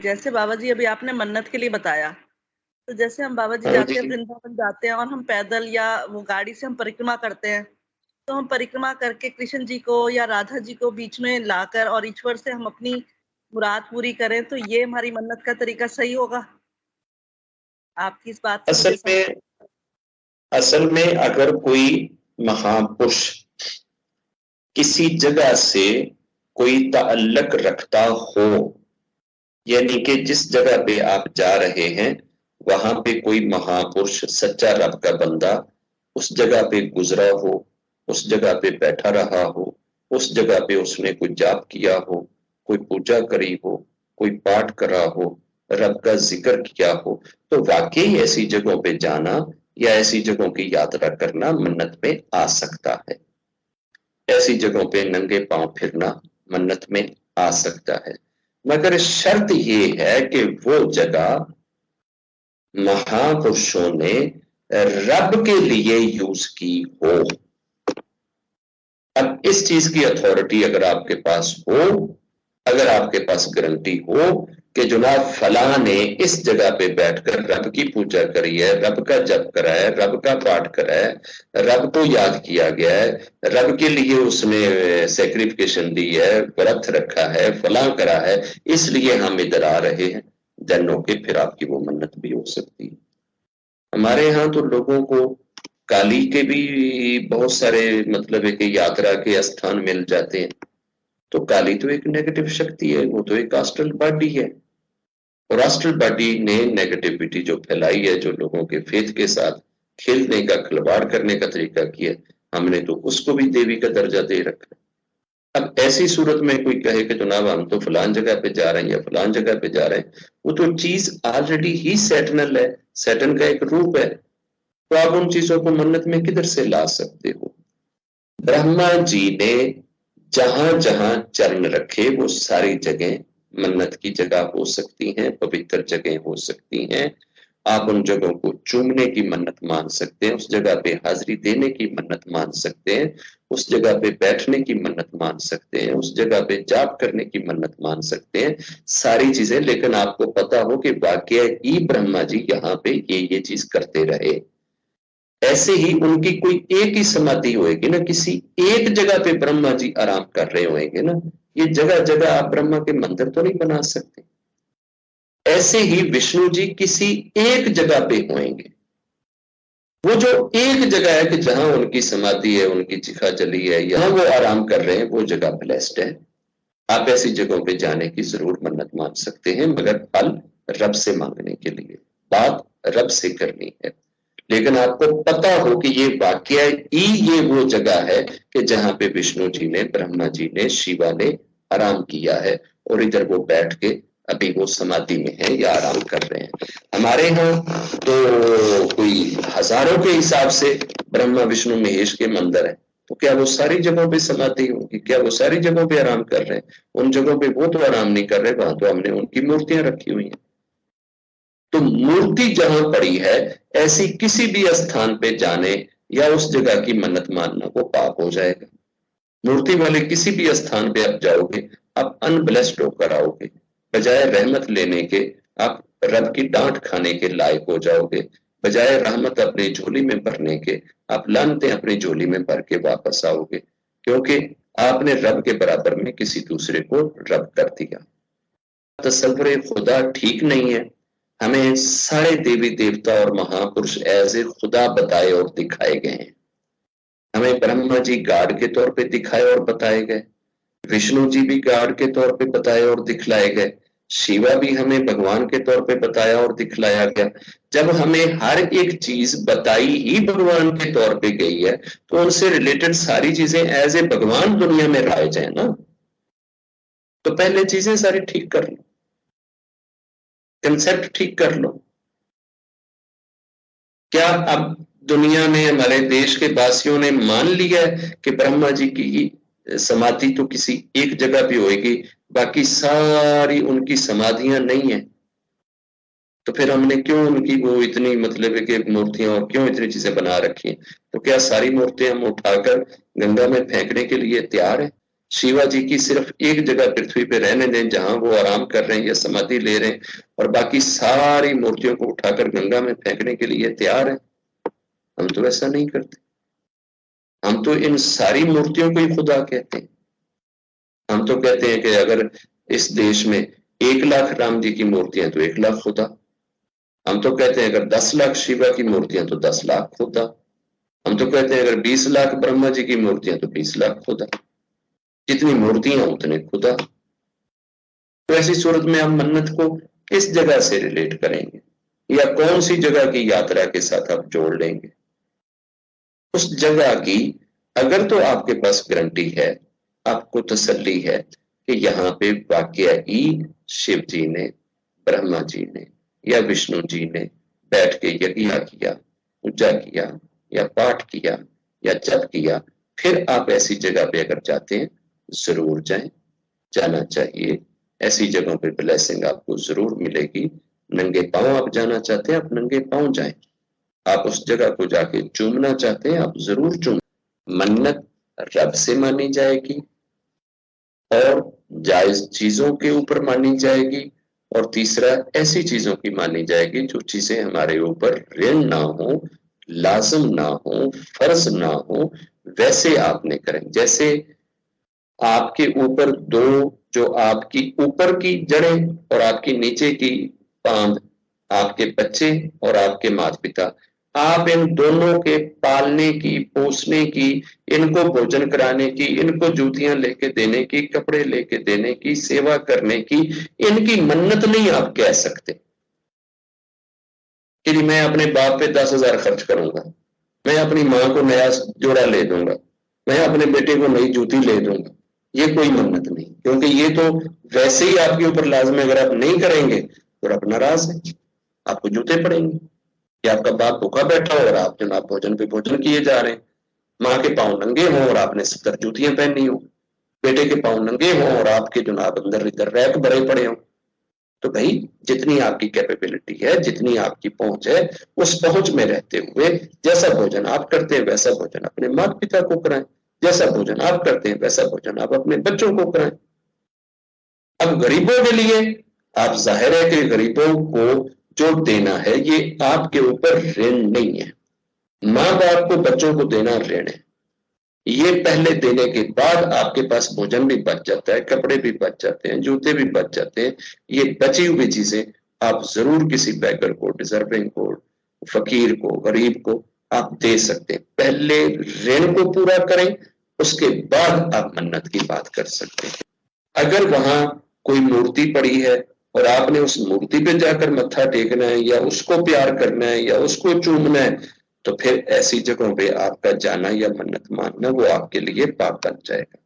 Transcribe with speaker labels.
Speaker 1: जैसे बाबा जी अभी आपने मन्नत के लिए बताया, तो जैसे हम बाबा जी
Speaker 2: हाँ
Speaker 1: जाते हैं,
Speaker 2: जी।
Speaker 1: वृंदावन जाते हैं और हम पैदल या वो गाड़ी से हम परिक्रमा करते हैं, तो हम परिक्रमा करके कृष्ण जी को या राधा जी को बीच में लाकर और ईश्वर से हम अपनी मुराद पूरी करें, तो ये हमारी मन्नत का तरीका सही होगा? आपकी इस बात से मुझे
Speaker 2: असल में असल में अगर कोई महापुरुष किसी जगह से कोई ताल्लुक रखता हो, यानी कि जिस जगह पे आप जा रहे हैं वहां पे कोई महापुरुष सच्चा रब का बंदा उस जगह पे गुजरा हो, उस जगह पे बैठा रहा हो, उस जगह पे उसने कोई जाप किया हो, कोई पूजा करी हो, कोई पाठ करा हो, रब का जिक्र किया हो, तो वाकई ऐसी जगहों पे जाना या ऐसी जगहों की यात्रा करना मन्नत में आ सकता है। ऐसी जगहों पे नंगे पांव फिरना मन्नत में आ सकता है, मगर शर्त ये है कि वो जगह महापुरुषों ने रब के लिए यूज की हो। अब इस चीज की अथॉरिटी अगर आपके पास हो, अगर आपके पास गारंटी हो कि जनाब फला ने इस जगह पे बैठकर रब की पूजा करी है, रब का जप करा है, रब का पाठ करा है, रब को याद किया गया है, रब के लिए उसने सेक्रिफिकेशन दी है, व्रत रखा है, फला करा है, इसलिए हम इधर आ रहे हैं, देन ओके, फिर आपकी वो मन्नत भी हो सकती है। हमारे यहाँ तो लोगों को काली के भी बहुत सारे मतलब है कि यात्रा के स्थान मिल जाते हैं। तो काली तो एक नेगेटिव शक्ति है, वो तो एक एस्ट्रल बॉडी है, और एस्ट्रल बॉडी ने नेगेटिविटी जो फैलाई है, जो लोगों के फेथ के साथ खेलने का, खिलवाड़ करने का तरीका किया, हमने तो उसको भी देवी का दर्जा दे रखा है। अब ऐसी सूरत में कोई कहे कि जनाब हम तो फलान जगह पे जा रहे हैं या फलान जगह पे जा रहे हैं, वो तो चीज ऑलरेडी ही सैटनल है, सैटन का एक रूप है, तो आप उन चीजों को मन्नत में किधर से ला सकते हो? ब्रह्मा जी ने जहां जहां चरण रखे वो सारी जगह मन्नत की जगह हो सकती हैं, पवित्र जगह हो सकती हैं। आप उन जगहों को चूमने की मन्नत मान सकते हैं, उस जगह पे हाजिरी देने की मन्नत मान सकते हैं, उस जगह पे बैठने की मन्नत मान सकते हैं, उस जगह पे जाप करने की मन्नत मान सकते हैं, सारी चीजें। लेकिन आपको पता हो कि वाकई ही ब्रह्मा जी यहाँ पे ये चीज करते रहे। ऐसे ही उनकी कोई एक ही समाधि होएगी ना, किसी एक जगह पे ब्रह्मा जी आराम कर रहे होंगे ना, ये जगह जगह आप ब्रह्मा के मंदिर तो नहीं बना सकते। ऐसे ही विष्णु जी किसी एक जगह पे होंगे, वो जो एक जगह है कि जहां उनकी समाधि है, उनकी चिखा जली है, यहां वो आराम कर रहे हैं, वो जगह ब्लेस्ड है। आप ऐसी जगहों पे जाने की जरूर मन्नत मान सकते हैं, मगर फल रब से मांगने के लिए, बात रब से करनी है। लेकिन आपको पता हो कि ये वाकया ही ये वो जगह है कि जहां पे विष्णु जी ने, ब्रह्मा जी ने, शिवा ने आराम किया है, और इधर वो बैठ के अभी वो समाधि में है या आराम कर रहे हैं। हमारे यहाँ तो कोई हजारों के हिसाब से ब्रह्मा विष्णु महेश के मंदिर है, तो क्या वो सारी जगहों पे समाधि होगी? क्या वो सारी जगहों पे आराम कर रहे हैं? उन जगहों पे वो तो आराम नहीं कर रहे, वहां तो हमने उनकी मूर्तियां रखी हुई हैं। तो मूर्ति जहां पड़ी है, ऐसी किसी भी स्थान पे जाने या उस जगह की मन्नत मानना वो पाप हो जाएगा। मूर्ति वाले किसी भी स्थान पे आप जाओगे, आप अनब्लेस्ड होकर आओगे, बजाय रहमत लेने के आप रब की डांट खाने के लायक हो जाओगे। बजाय रहमत अपनी झोली में भरने के आप लानते अपनी झोली में भर के वापस आओगे, क्योंकि आपने रब के बराबर में किसी दूसरे को रब कर दिया। तसव्वुर खुदा ठीक नहीं है। हमें सारे देवी देवता और महापुरुष एज ए खुदा बताए और दिखाए गए हैं। हमें ब्रह्मा जी गार्ड के तौर पे दिखाए और बताए गए, विष्णु जी भी गार्ड के तौर पे बताए और दिखलाए गए, शिवा भी हमें भगवान के तौर पे बताया और दिखलाया गया। जब हमें हर एक चीज बताई ही भगवान के तौर पे गई है, तो उनसे रिलेटेड सारी चीजें एज ए भगवान दुनिया में राइज है ना। तो पहले चीजें सारी ठीक कर लो, कंसेप्ट ठीक कर लो। क्या अब दुनिया में हमारे देश के वासियों ने मान लिया है कि ब्रह्मा जी की समाधि तो किसी एक जगह पे होएगी, बाकी सारी उनकी समाधियां नहीं है? तो फिर हमने क्यों उनकी वो इतनी मतलब है कि मूर्तियां और क्यों इतनी चीजें बना रखी हैं? तो क्या सारी मूर्तियां हम उठाकर गंगा में फेंकने के लिए तैयार है? शिवा जी की सिर्फ एक जगह पृथ्वी पे रहने दें जहां वो आराम कर रहे हैं या समाधि ले रहे हैं, और बाकी सारी मूर्तियों को उठाकर गंगा में फेंकने के लिए तैयार हैं। हम तो ऐसा नहीं करते। हम तो इन सारी मूर्तियों को ही खुदा कहते हैं। हम तो कहते हैं कि अगर इस देश में 1 लाख राम जी की मूर्तियां तो 1 लाख खुदा। हम तो कहते हैं अगर 10 लाख शिवा की मूर्तियां तो 10 लाख खुदा। हम तो कहते हैं अगर 20 लाख ब्रह्मा जी की मूर्तियां तो 20 लाख खुदा। जितनी मूर्तियां उतने खुदा। तो ऐसी सूरत में हम मन्नत को किस जगह से रिलेट करेंगे, या कौन सी जगह की यात्रा के साथ आप जोड़ लेंगे? उस जगह की अगर तो आपके पास गारंटी है, आपको तसल्ली है कि यहाँ पे वाकई ही शिव जी ने, ब्रह्मा जी ने या विष्णु जी ने बैठ के यज्ञ किया, पूजा किया या पाठ किया या जप किया, फिर आप ऐसी जगह पे अगर जाते हैं जरूर जाएं, जाना चाहिए। ऐसी जगहों पे ब्लेसिंग आपको जरूर मिलेगी। नंगे पांव आप जाना चाहते हैं, आप नंगे पांव जाएं। आप उस जगह को जाके चूमना चाहते हैं, आप जरूर चूम। मन्नत रब से मानी जाएगी और जायज चीजों के ऊपर मानी जाएगी, और तीसरा ऐसी चीजों की मानी जाएगी जो चीजें हमारे ऊपर ऋण ना हो, लाजम ना हो, फर्ज ना हो, वैसे आपने करें। जैसे आपके ऊपर दो, जो आपकी ऊपर की जड़ें और आपकी नीचे की पांद, आपके बच्चे और आपके माता पिता, आप इन दोनों के पालने की, पोसने की, इनको भोजन कराने की, इनको जूतियां लेके देने की, कपड़े लेके देने की, सेवा करने की, इनकी मन्नत नहीं आप कह सकते कि मैं अपने बाप पे 10,000 खर्च करूंगा, मैं अपनी माँ को नया जोड़ा ले दूंगा, मैं अपने बेटे को नई जूती ले दूंगा। ये कोई मन्नत नहीं, क्योंकि ये तो वैसे ही आपके ऊपर लाजम है। अगर आप नहीं करेंगे तो रब नाराज है, आपको जूते पड़ेंगे। कि आपका बाप भूखा बैठा हो और आप जनाब भोजन पे भोजन किए जा रहे हैं, माँ के पांव नंगे हों और आपने 70 जूतियां पहनी हो, बेटे के पांव नंगे हों और आपके जनाब अंदर इधर रैक भरे पड़े हों। तो भाई जितनी आपकी कैपेबिलिटी है, जितनी आपकी पहुंच है, उस पहुंच में रहते हुए जैसा भोजन आप करते हैं वैसा भोजन अपने माता पिता को कराएं, जैसा भोजन आप करते हैं वैसा भोजन आप अपने बच्चों को कराएं। अब गरीबों के लिए आप जाहिर है कि गरीबों को जो देना है ये आपके ऊपर ऋण नहीं है। माँ बाप को बच्चों को देना ऋण है। ये पहले देने के बाद आपके पास भोजन भी बच जाता है, कपड़े भी बच जाते हैं, जूते भी बच जाते हैं। ये बची हुई चीजें आप जरूर किसी बैगर को, डिजर्विंग को, फकीर को, गरीब को आप दे सकते हैं। पहले ऋण को पूरा करें, उसके बाद आप मन्नत की बात कर सकते हैं। अगर वहां कोई मूर्ति पड़ी है और आपने उस मूर्ति पे जाकर मत्था टेकना है या उसको प्यार करना है या उसको चूमना है, तो फिर ऐसी जगहों पे आपका जाना या मन्नत मानना वो आपके लिए पाप बन जाएगा।